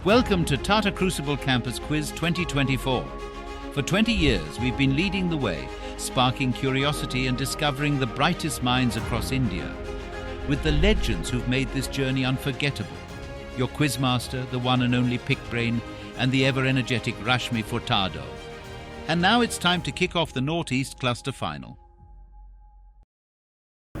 Welcome to Tata Crucible Campus Quiz 2024. For 20 years, we've been leading the way, sparking curiosity and discovering the brightest minds across India, with the legends who've made this journey unforgettable. Your quizmaster, the one and only Pick Brain, and the ever-energetic Rashmi Furtado. And now it's time to kick off the Northeast Cluster Final.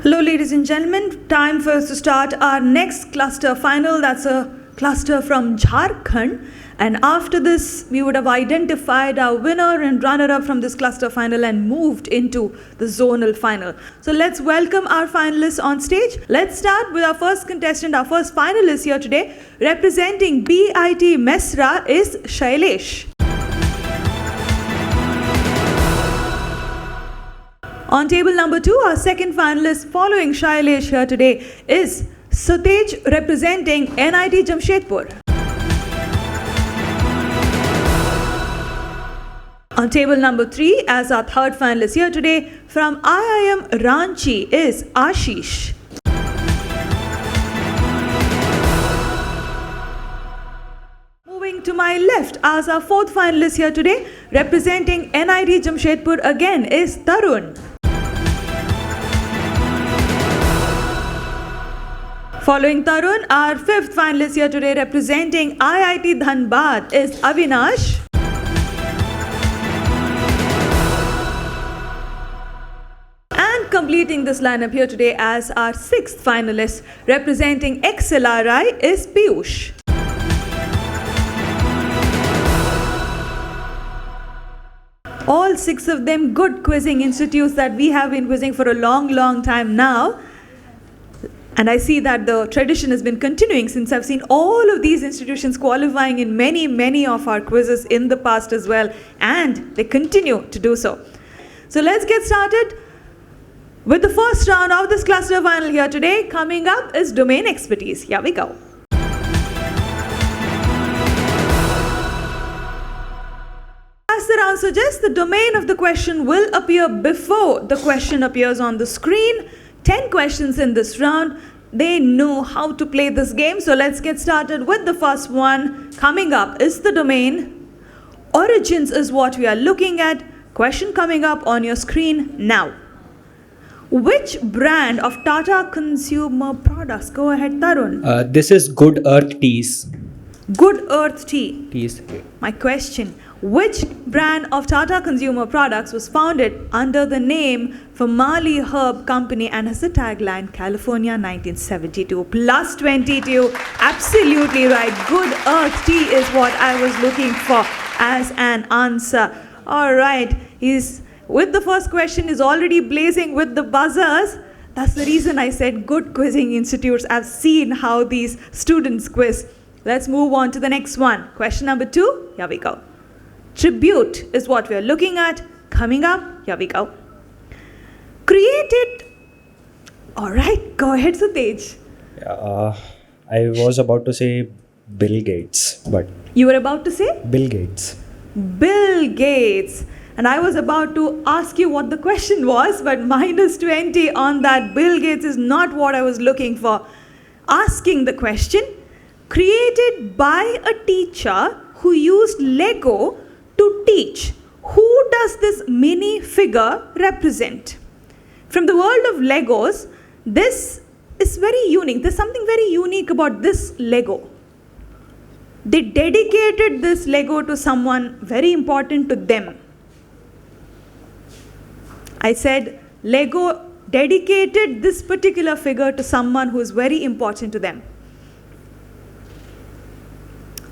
Hello ladies and gentlemen, time for us to start our next cluster final. That's a cluster from Jharkhand, and after this we would have identified our winner and runner-up from this cluster final and moved into the zonal final. So let's welcome our finalists on stage. Let's start with our first contestant, our first finalist here today. Representing BIT Mesra is Shailesh. On table number 2, our second finalist following Shailesh here today is Sutej, representing NIT Jamshedpur. On table number 3, as our third finalist here today, from IIM Ranchi is Ashish. Moving to my left, as our fourth finalist here today, representing NIT Jamshedpur again is Tarun. Following Tarun, our fifth finalist here today representing IIT Dhanbad is Avinash. And completing this lineup here today as our sixth finalist representing XLRI is Piyush. All six of them good quizzing institutes that we have been quizzing for a long time now. And I see that the tradition has been continuing since I've seen all of these institutions qualifying in many of our quizzes in the past as well. And they continue to do so. So let's get started with the first round of this cluster final here today. Coming up is domain expertise. Here we go. As the round suggests, the domain of the question will appear before the question appears on the screen. 10 questions in this round. They know how to play this game. So let's get started with the first one. Coming up is the domain. Origins is what we are looking at. Question coming up on your screen now. Which brand of Tata Consumer Products? Go ahead, Tarun. This is Good Earth Teas. Good Earth Tea. Teas. My question. Which brand of Tata Consumer Products was founded under the name Famali Herb Company and has the tagline California 1972 plus 22? Absolutely right. Good Earth Tea is what I was looking for as an answer. All right. He's with the first question is already blazing with the buzzers. That's the reason I said good quizzing institutes. I've seen how these students quiz. Let's move on to the next one. Question number 2. Here we go. Tribute is what we are looking at. Coming up, here we go. Created. All right, go ahead, Sutej. I was about to say Bill Gates, but... You were about to say? Bill Gates. Bill Gates. And I was about to ask you what the question was, but minus 20 on that. Bill Gates is not what I was looking for. Asking the question, created by a teacher who used Lego to teach. Who does this mini figure represent? From the world of Legos, this is very unique. There's something very unique about this Lego. They dedicated this Lego to someone very important to them. I said Lego dedicated this particular figure to someone who is very important to them.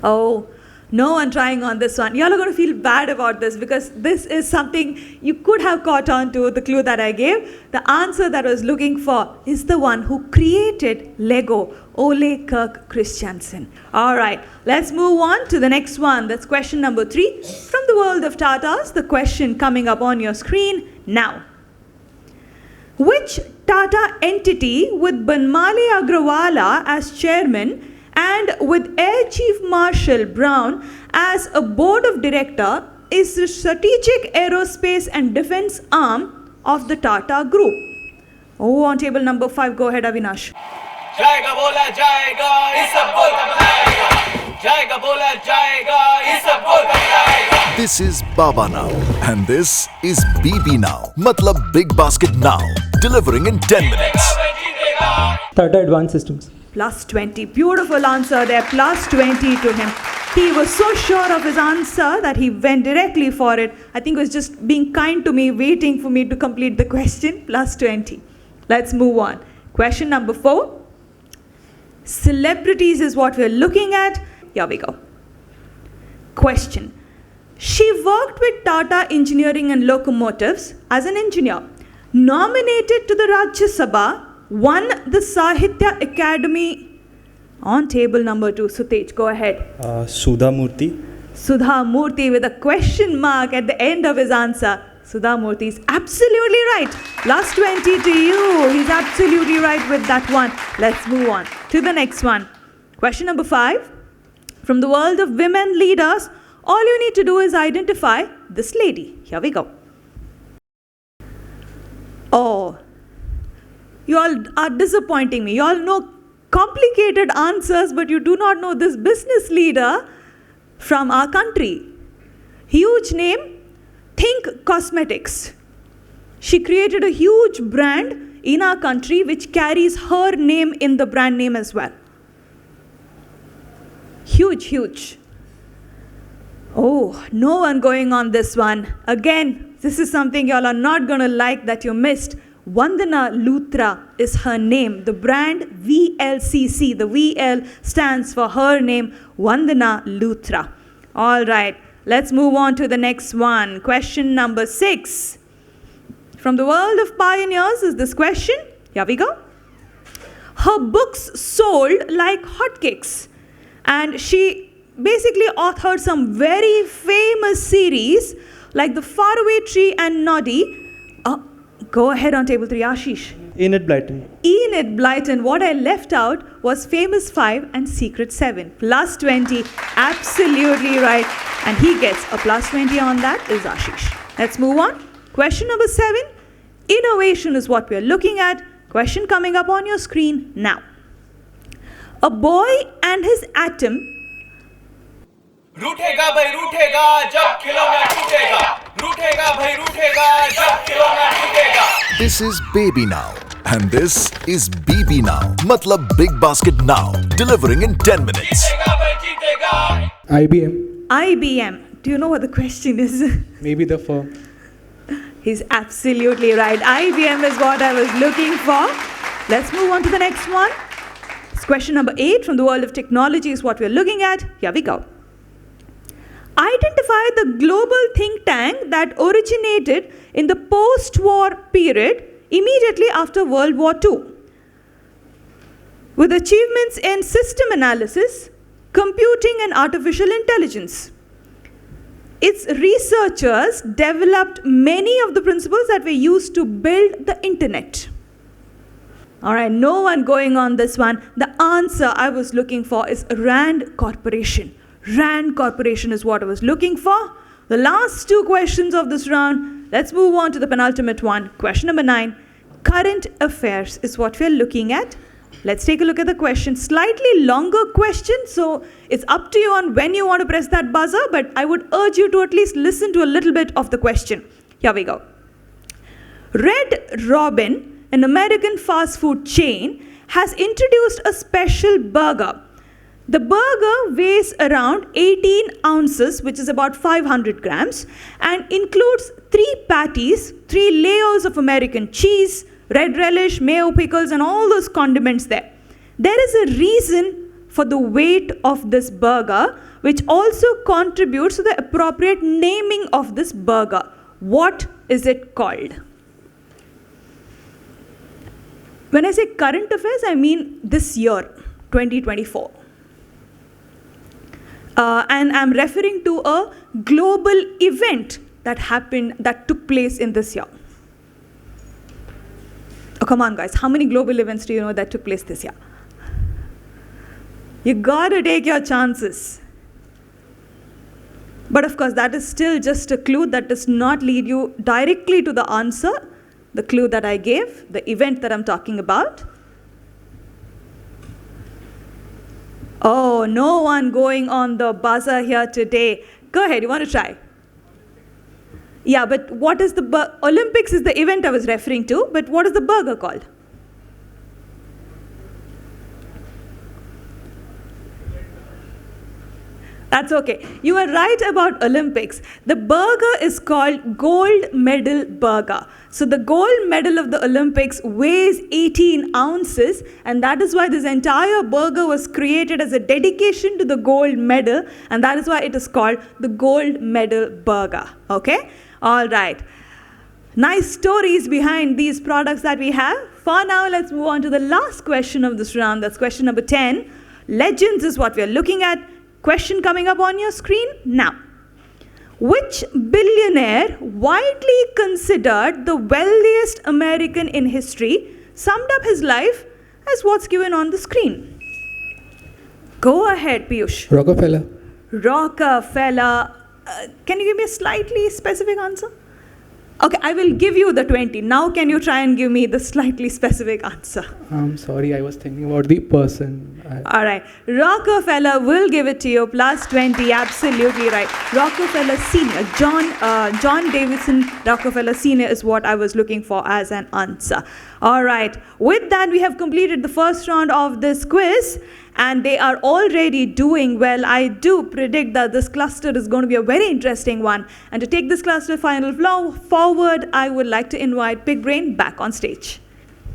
Oh, no one trying on this one. Y'all are going to feel bad about this because this is something you could have caught on to, the clue that I gave. The answer that I was looking for is the one who created Lego, Ole Kirk Christiansen. All right, let's move on to the next one. That's question number 3. From the world of Tatas, the question coming up on your screen now. Which Tata entity with Banmali Agrawala as chairman and with Air Chief Marshal Brown as a board of director is the strategic aerospace and defense arm of the Tata Group? Oh, on table number 5, go ahead, Avinash. जाएगा बोला जाएगा इस सब बोलता बनाएगा जाएगा बोला जाएगा ये सब बोला जाएगा. This is Baba Now and this is BB Now. Matlab Big Basket Now. Delivering in 10 minutes. Tata Advanced Systems. Plus 20. Beautiful answer there. Plus 20 to him. He was so sure of his answer that he went directly for it. I think it was just being kind to me, waiting for me to complete the question. Plus 20. Let's move on. Question number 4. Celebrities is what we're looking at. Here we go. Question. She worked with Tata Engineering and Locomotives as an engineer. Nominated to the Rajya Sabha, won the Sahitya Academy. On table number 2, Sutej, go ahead. Sudha Murthy. Sudha Murthy with a question mark at the end of his answer. Sudha Murthy is absolutely right. Plus 20 to you. He's absolutely right with that one. Let's move on to the next one. Question number 5. From the world of women leaders, all you need to do is identify this lady. Here we go. Oh, you all are disappointing me. You all know complicated answers, but you do not know this business leader from our country. Huge name, Think Cosmetics. She created a huge brand in our country which carries her name in the brand name as well. Huge, huge. Oh, no one going on this one. Again, this is something y'all are not going to like that you missed. Vandana Luthra is her name. The brand VLCC. The VL stands for her name, Vandana Luthra. All right, let's move on to the next one. Question number 6. From the world of pioneers is this question. Here we go. Her books sold like hotcakes. And she basically authored some very famous series like The Faraway Tree and Noddy. Go ahead on table 3, Ashish. Enid Blyton. Enid Blyton. What I left out was Famous 5 and Secret 7. Plus 20. Absolutely right. And he gets a plus 20 on that is Ashish. Let's move on. Question number 7. Innovation is what we're looking at. Question coming up on your screen now. A boy and his atom. रूठेगा भाई रूठेगा जब खिलौना टूटेगा. रूठेगा भाई रूठेगा जब खिलौना टूटेगा. This is Baby Now and this is BB Now. Matlab Big Basket Now. Delivering in 10 minutes. जीतेगा भाई जीतेगा. IBM. IBM. Do you know what the question is? Maybe the firm. He's absolutely right. IBM is what I was looking for. Let's move on to the next one. It's question number 8 from the world of technology is what we're looking at. Here we go. Identify the global think tank that originated in the post-war period immediately after World War II. With achievements in system analysis, computing and artificial intelligence. Its researchers developed many of the principles that were used to build the internet. All right, no one going on this one. The answer I was looking for is Rand Corporation. Rand Corporation is what I was looking for. The last 2 questions of this round. Let's move on to the penultimate one. Question number 9. Current affairs is what we're looking at. Let's take a look at the question. Slightly longer question, so it's up to you on when you want to press that buzzer, but I would urge you to at least listen to a little bit of the question. Here we go. Red Robin, an American fast food chain, has introduced a special burger. The burger weighs around 18 ounces, which is about 500 grams, and includes 3 patties, 3 layers of American cheese, red relish, mayo, pickles, and all those condiments there. There is a reason for the weight of this burger, which also contributes to the appropriate naming of this burger. What is it called? When I say current affairs, I mean this year, 2024. And I'm referring to a global event that took place in this year. Oh, come on, guys. How many global events do you know that took place this year? You gotta take your chances. But of course, that is still just a clue that does not lead you directly to the answer, the clue that I gave, the event that I'm talking about. Oh, no one going on the buzzer here today. Go ahead, you want to try? Yeah, but what is the Olympics is the event I was referring to, but what is the burger called? That's okay. You are right about Olympics. The burger is called gold medal burger. So the gold medal of the Olympics weighs 18 ounces, and that is why this entire burger was created as a dedication to the gold medal, and that is why it is called the gold medal burger. Okay? All right. Nice stories behind these products that we have. For now, let's move on to the last question of this round. That's question number 10. Legends is what we are looking at. Question coming up on your screen now. Which billionaire, widely considered the wealthiest American in history, summed up his life as what's given on the screen? Go ahead, Piyush. Rockefeller. Rockefeller. Can you give me a slightly specific answer? Okay, I will give you the 20. Now can you try and give me the slightly specific answer? I'm sorry, I was thinking about the person. All right. Rockefeller will give it to you. Plus 20. Absolutely right. Rockefeller Senior. John Davidson Rockefeller Senior is what I was looking for as an answer. All right. With that, we have completed the first round of this quiz. And they are already doing well. I do predict that this cluster is going to be a very interesting one. And to take this cluster final forward, I would like to invite Big Brain back on stage.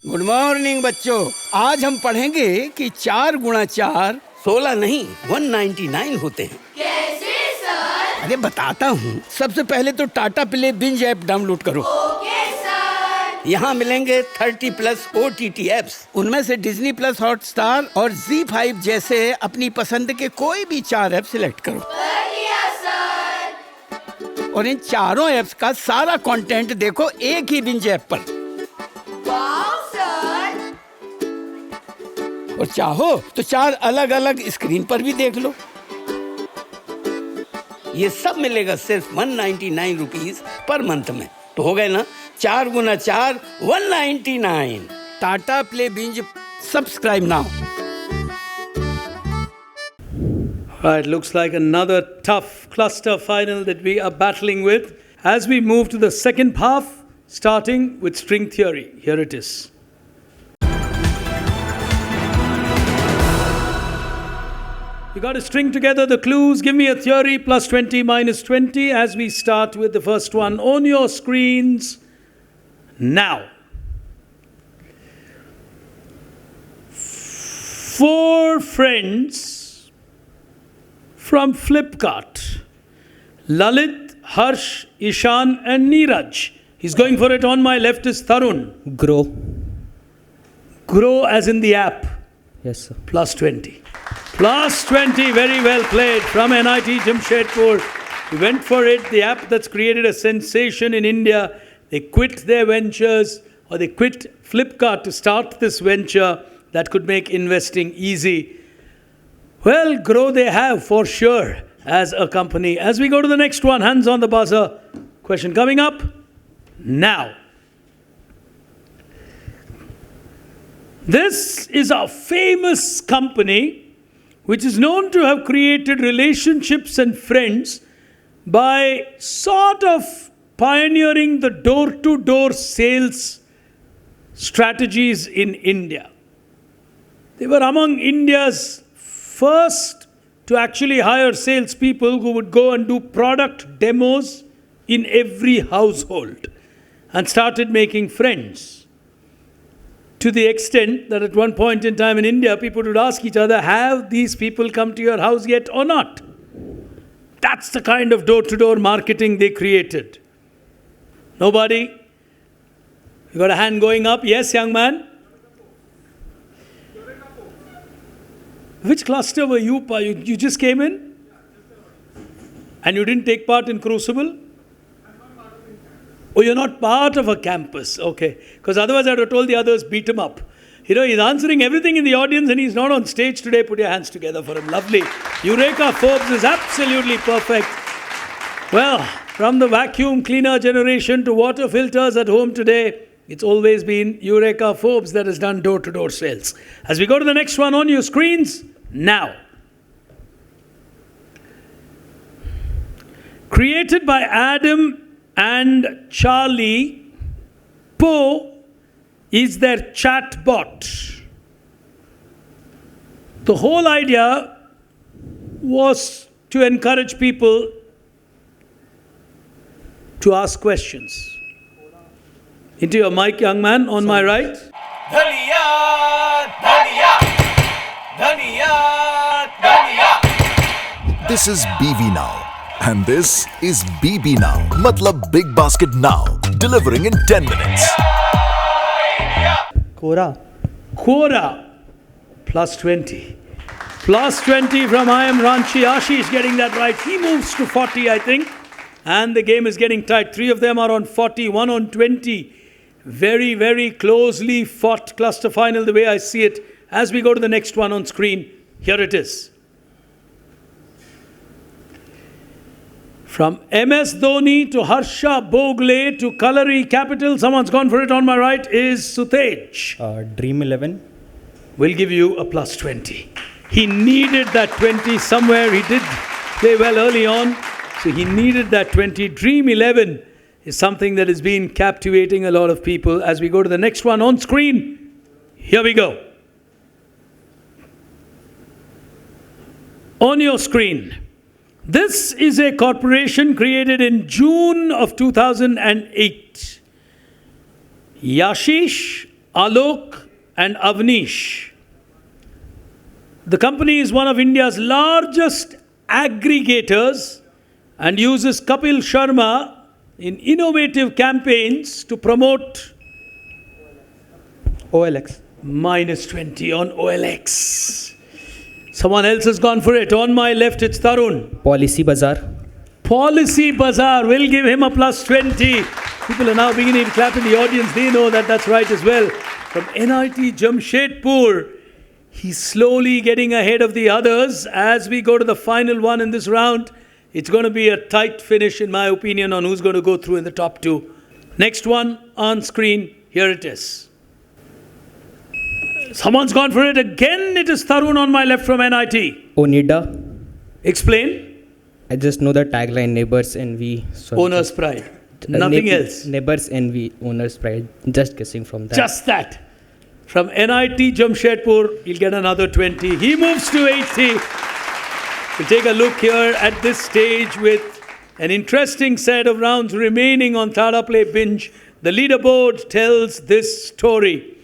Good morning बच्चों, आज हम पढ़ेंगे कि 4 गुणा 4 16 नहीं 199 होते हैं। कैसे सर? अरे बताता हूँ। सबसे पहले तो Tata Play Binge app download करो। Okay sir. यहाँ मिलेंगे 30+ OTT ऐप्स। उनमें से डिज्नी प्लस हॉटस्टार और Z5 जैसे अपनी पसंद के कोई भी 4 ऐप सिलेक्ट करो। कर लिया सर। और इन चारों ऐप्स का सारा कंटेंट देखो एक ही बिंज ऐप पर। वाव सर। और चाहो तो 4 अलग-अलग स्क्रीन पर भी देख लो। ये सब मिलेगा सिर्फ 199 रुपीस पर मंथ में। तो हो गए ना 4 गुना 4 199। Tata Play binge subscribe now. Right, looks like another tough cluster final that we are battling with. As we move to the second half, starting with string theory. Here it is. You got to string together the clues. Give me a theory, plus 20, minus 20, as we start with the first one on your screens now. 4 friends from Flipkart. Lalit, Harsh, Ishan and Neeraj. He's going for it. On my left is Tarun. Grow. Grow as in the app. Yes, sir. Plus 20. Plus 20, very well played from NIT Jamshedpur. He went for it. The app that's created a sensation in India. They quit their ventures, or they quit Flipkart to start this venture that could make investing easy. Well, Grow they have for sure as a company. As we go to the next one, hands on the buzzer. Question coming up now. This is a famous company which is known to have created relationships and friends by sort of pioneering the door-to-door sales strategies in India. They were among India's first to actually hire salespeople who would go and do product demos in every household and started making friends. To the extent that at one point in time in India, people would ask each other, have these people come to your house yet or not? That's the kind of door-to-door marketing they created. Nobody? You got a hand going up? Yes, young man? Which cluster were you? You just came in? And you didn't take part in Crucible? Oh, you're not part of a campus. Okay. Because otherwise I would have told the others, beat him up. You know, he's answering everything in the audience and he's not on stage today. Put your hands together for him. Lovely. Eureka Forbes is absolutely perfect. Well, from the vacuum cleaner generation to water filters at home today, it's always been Eureka Forbes that has done door-to-door sales. As we go to the next one on your screens, now. Created by Adam and Charlie, Poe is their chat bot. The whole idea was to encourage people to ask questions. Into your mic, young man, on my right. धनिया धनिया धनिया धनिया. This is BV Now. And this is BB Now. Matlab Big Basket Now. Delivering in 10 minutes. Quora, plus 20. Plus 20 from I am Ranchi. Ashish getting that right. He moves to 40, I think. And the game is getting tight. 3 of them are on 40, 1 on 20. Very, very closely fought cluster final, the way I see it. As we go to the next one on screen, here it is. From MS Dhoni to Harsha Bogle to Kalari Capital, someone's gone for it on my right, is Sutej. Dream 11. We'll give you a plus 20. He needed that 20 somewhere. He did play well early on, so he needed that 20. Dream 11 is something that has been captivating a lot of people. As we go to the next one on screen, here we go. On your screen, this is a corporation created in June of 2008. Yashish, Alok and Avnish. The company is one of India's largest aggregators and uses Kapil Sharma in innovative campaigns to promote OLX. minus 20 on OLX. Someone else has gone for it. On my left, it's Tarun. Policy Bazaar. Policy Bazaar. Will give him a plus 20. People are now beginning to clap in the audience. They know that that's right as well. From NIT Jamshedpur, he's slowly getting ahead of the others. As we go to the final one in this round, it's going to be a tight finish, in my opinion, on who's going to go through in the top 2. Next one on screen. Here it is. Someone's gone for it again. It is Tarun on my left from NIT. Onida. Explain. I just know the tagline, neighbors envy. Owner's pride. Nothing else. Neighbors envy, owner's pride. Just guessing from that. Just that. From NIT Jamshedpur, he'll get another 20. He moves to 80. We'll take a look here at this stage with an interesting set of rounds remaining on Tata Play Binge. The leaderboard tells this story.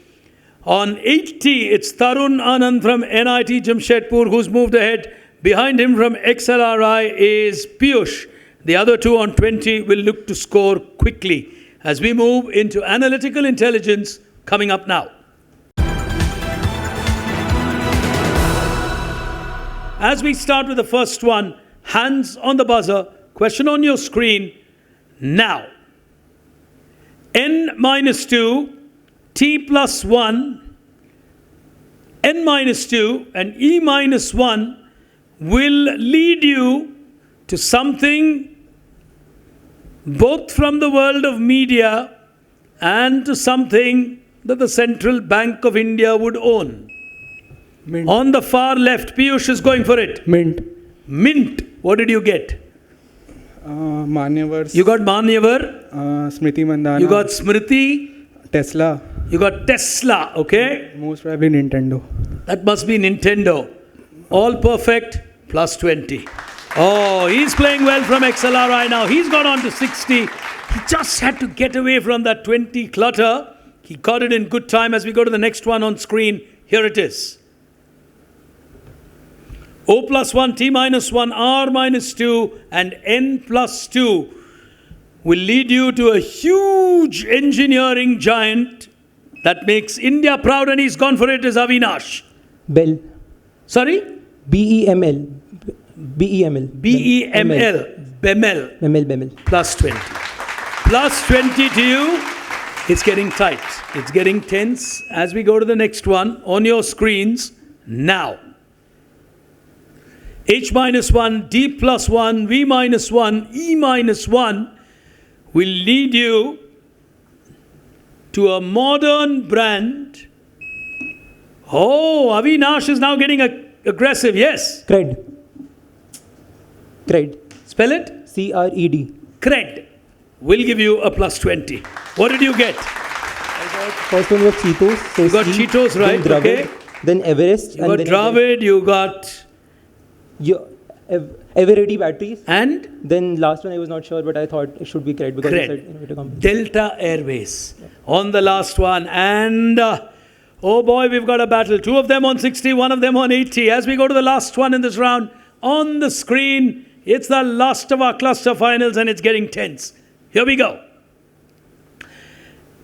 On 80, it's Tarun Anand from NIT Jamshedpur who's moved ahead. Behind him from XLRI is Piyush. The other 2 on 20 will look to score quickly as we move into analytical intelligence coming up now. As we start with the first one, hands on the buzzer, question on your screen now. N-2, T plus 1, N-2 and E-1 will lead you to something both from the world of media and to something that the Central Bank of India would own. Mint. On the far left, Piyush is going for it. Mint. Mint. What did you get? Manyavar. You got Manyavar. Smriti Mandana. You got Smriti. Tesla. You got Tesla. Okay. Most probably Nintendo. That must be Nintendo. All perfect. Plus 20. Oh, he's playing well from XLRI now. He's got on to 60. He just had to get away from that 20 clutter. He got it in good time. As we go to the next one on screen, here it is. O plus 1, T minus 1, R minus 2 and N plus 2 will lead you to a huge engineering giant that makes India proud, and he's gone for it, is Avinash. Bell. Sorry? BEML. BEML. BEML. Bemel. Bemel. Plus 20. Plus 20 to you. It's getting tight. It's getting tense. As we go to the next one on your screens now. H-1, D plus 1, V-1, E-1 will lead you to a modern brand. Oh, Avinash is now getting aggressive. Yes. Cred. Spell it. CRED. Cred. We'll give you a plus 20. What did you get? First one was Cheetos. So You got C, Cheetos, right? Then Dravid, Okay. then Everest. You got then Dravid, you got... Eveready batteries. And? Then last one I was not sure, but I thought it should be correct because Cred. it said innovator company. Delta Airways on the last one. And oh boy, we've got a battle. Two of them on 60, one of them on 80. As we go to the last one in this round, on the screen, it's the last of our cluster finals and it's getting tense. Here we go.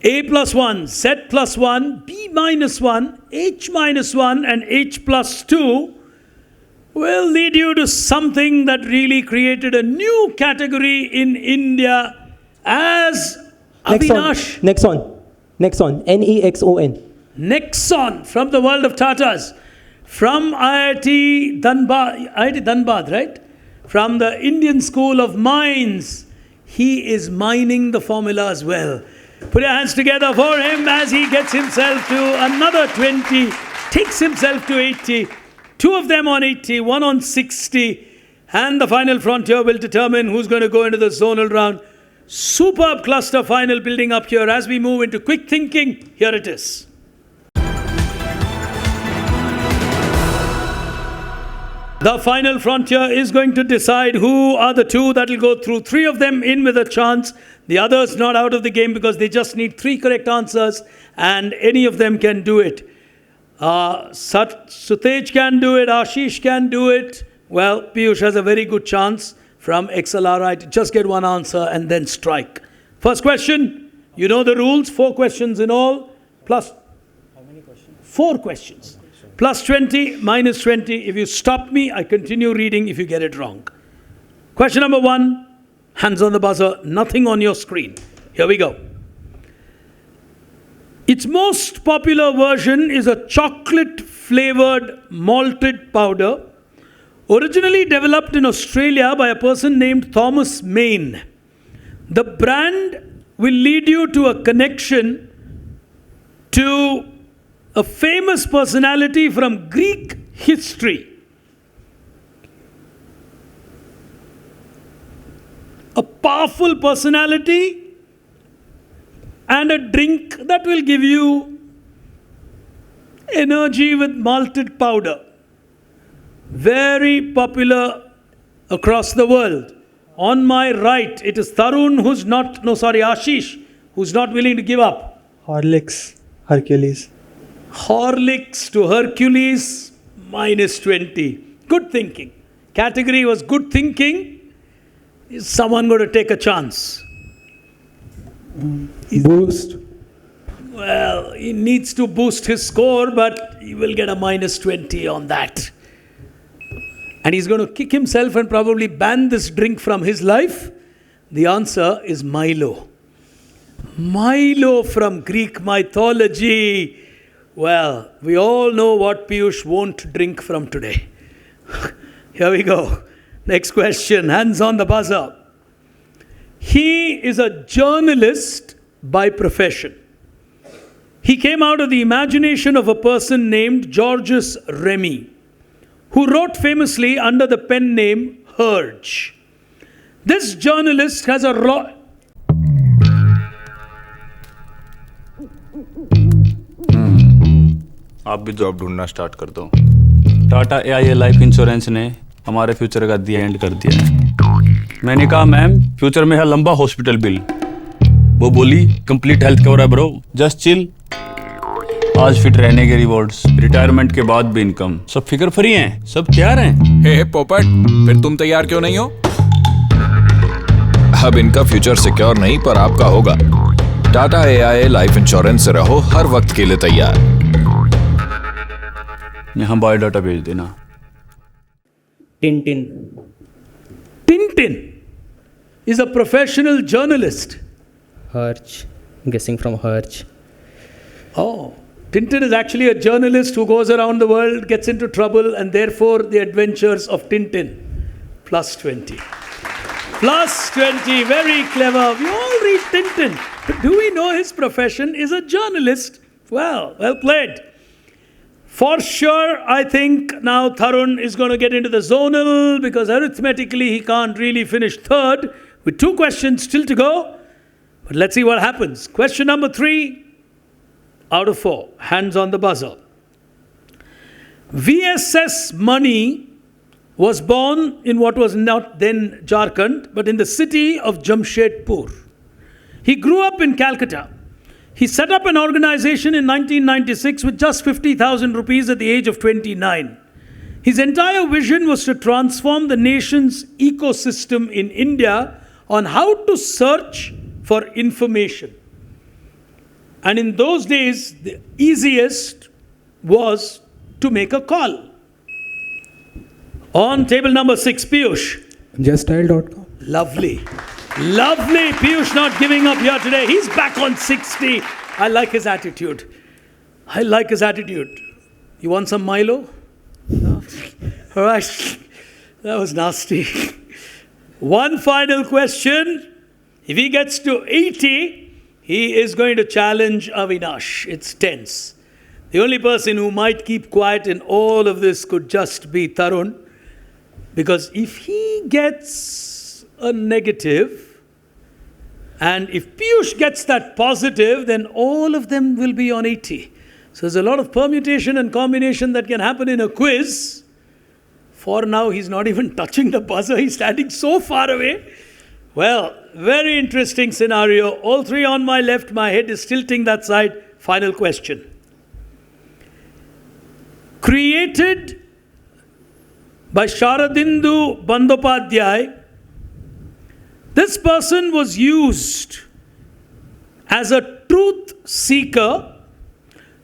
A plus 1, Z plus 1, B minus 1, H minus 1 and H plus 2 will lead you to something that really created a new category in India as Avinash. Nexon. Nexon. Nexon from the world of Tatas. From IIT Dhanbad, right? From the Indian School of Mines. He is mining the formula as well. Put your hands together for him as he gets himself to another 20, takes himself to 80. Two of them on 80, one on 60. And the final frontier will determine who's going to go into the zonal round. Superb cluster final building up here as we move into quick thinking. Here it is. The final frontier is going to decide who are the two that will go through. Three of them in with a chance. The others not out of the game because they just need 3 correct answers and any of them can do it. Sutej can do it. Ashish can do it. Well, Piyush has a very good chance from XLRI to just get one answer and then strike. First question. You know the rules. 4 questions in all. Plus... How many questions? 4 questions. Plus 20, minus 20. If you stop me, I continue reading if you get it wrong. Question number 1. Hands on the buzzer. Nothing on your screen. Here we go. Its most popular version is a chocolate-flavored malted powder, originally developed in Australia by a person named Thomas Main. The brand will lead you to a connection to a famous personality from Greek history. A powerful personality and a drink that will give you energy with malted powder. Very popular across the world. On my right, it is Ashish, who's not willing to give up. Horlicks. Hercules. Horlicks to Hercules, minus 20. Good thinking. Category was good thinking. Is someone going to take a chance? Boost. Well, he needs to boost his score, but he will get a minus 20 on that. And he's going to kick himself and probably ban this drink from his life. The answer is Milo. Milo from Greek mythology. Well, we all know what Piyush won't drink from today. Here we go. Next question. Hands on the buzzer. He is a journalist by profession. He came out of the imagination of a person named Georges Remy, who wrote famously under the pen name Herge. This journalist has a आप भी job ढूंढना start कर दो। Tata AIA life insurance ने हमारे future का दी and कर दिया है। मैंने कहा मैम फ्यूचर में है लंबा हॉस्पिटल बिल। वो बोली कंप्लीट हेल्थ कवर है ब्रो, जस्ट चिल। आज फिट रहने के रिवॉर्ड्स, रिटायरमेंट के बाद भी इनकम, सब फिकर फ्री हैं, सब तैयार हैं। हे पोपट, फिर तुम तैयार क्यों नहीं हो? अब इनका फ्यूचर सिक्योर नहीं पर आपका होगा। टाटा एआईए लाइफ इंश्योरेंस से रहो हर वक्त के लिए तैयार। यहाँ बायोडाटा भेज देना। Tintin. Tintin is a professional journalist. Herge. Guessing from Herge. Oh, Tintin is actually a journalist who goes around the world, gets into trouble, and therefore the adventures of Tintin. Plus 20. Plus 20. Very clever. We all read Tintin. But do we know his profession is a journalist? Well played. For sure, I think now Tarun is going to get into the zonal because arithmetically he can't really finish third with 2 questions still to go. But let's see what happens. Question number 3 out of 4. Hands on the buzzer. VSS Mani was born in what was not then Jharkhand, but in the city of Jamshedpur. He grew up in Calcutta. He set up an organization in 1996 with just 50,000 rupees at the age of 29. His entire vision was to transform the nation's ecosystem in India on how to search for information. And in those days, the easiest was to make a call. On table number 6, Piyush. Justdial.com. Lovely. Lovely. Piyush not giving up here today. He's back on 60. I like his attitude. I like his attitude. You want some Milo? No? All right. That was nasty. One final question. If he gets to 80, he is going to challenge Avinash. It's tense. The only person who might keep quiet in all of this could just be Tarun. Because if he gets a negative, and if Piyush gets that positive, then all of them will be on 80. So there's a lot of permutation and combination that can happen in a quiz. For now, he's not even touching the buzzer. He's standing so far away. Well, very interesting scenario. All 3 on my left. My head is tilting that side. Final question. Created by Sharadindu Bandopadhyay, this person was used as a truth seeker,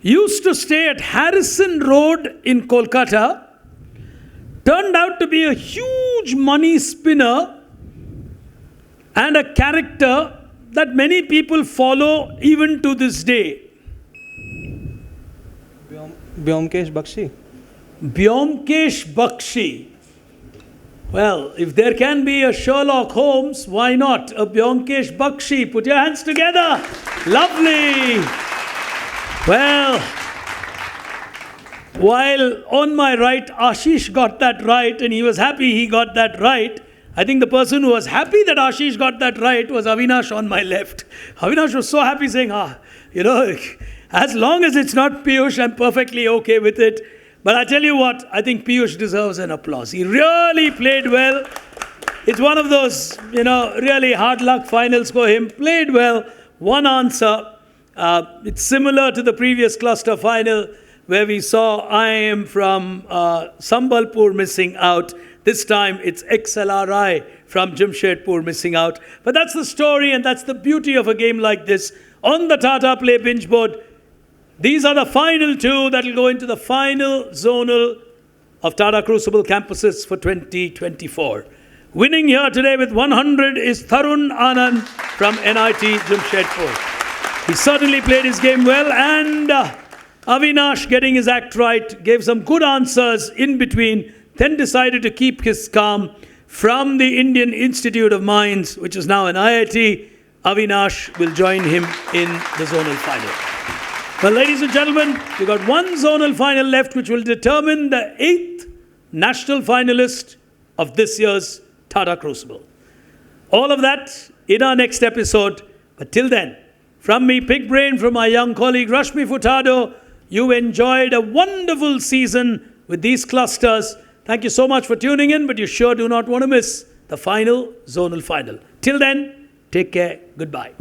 used to stay at Harrison Road in Kolkata, turned out to be a huge money spinner and a character that many people follow even to this day. Byomkesh Bakshi. Byomkesh Bakshi. Well, if there can be a Sherlock Holmes, why not a Byomkesh Bakshi? Put your hands together. Lovely. Well, while on my right, Ashish got that right and he was happy he got that right, I think the person who was happy that Ashish got that right was Avinash on my left. Avinash was so happy saying, as long as it's not Piyush, I'm perfectly okay with it. But I tell you what, I think Piyush deserves an applause. He really played well. It's one of those, really hard luck finals for him. Played well. One answer. It's similar to the previous cluster final where we saw I am from Sambalpur missing out. This time it's XLRI from Jamshedpur missing out. But that's the story and that's the beauty of a game like this. On the Tata Play binge board, these are the final 2 that will go into the final zonal of Tata Crucible campuses for 2024. Winning here today with 100 is Tarun Anand from NIT Jamshedpur. He certainly played his game well, and Avinash getting his act right, gave some good answers in between, then decided to keep his calm. From the Indian Institute of Mines, which is now an IIT, Avinash will join him in the zonal final. Well, ladies and gentlemen, we've got one zonal final left which will determine the 8th national finalist of this year's Tata Crucible. All of that in our next episode. But till then, from me, Pig Brain, from my young colleague Rashmi Furtado, you enjoyed a wonderful season with these clusters. Thank you so much for tuning in, but you sure do not want to miss the final zonal final. Till then, take care. Goodbye.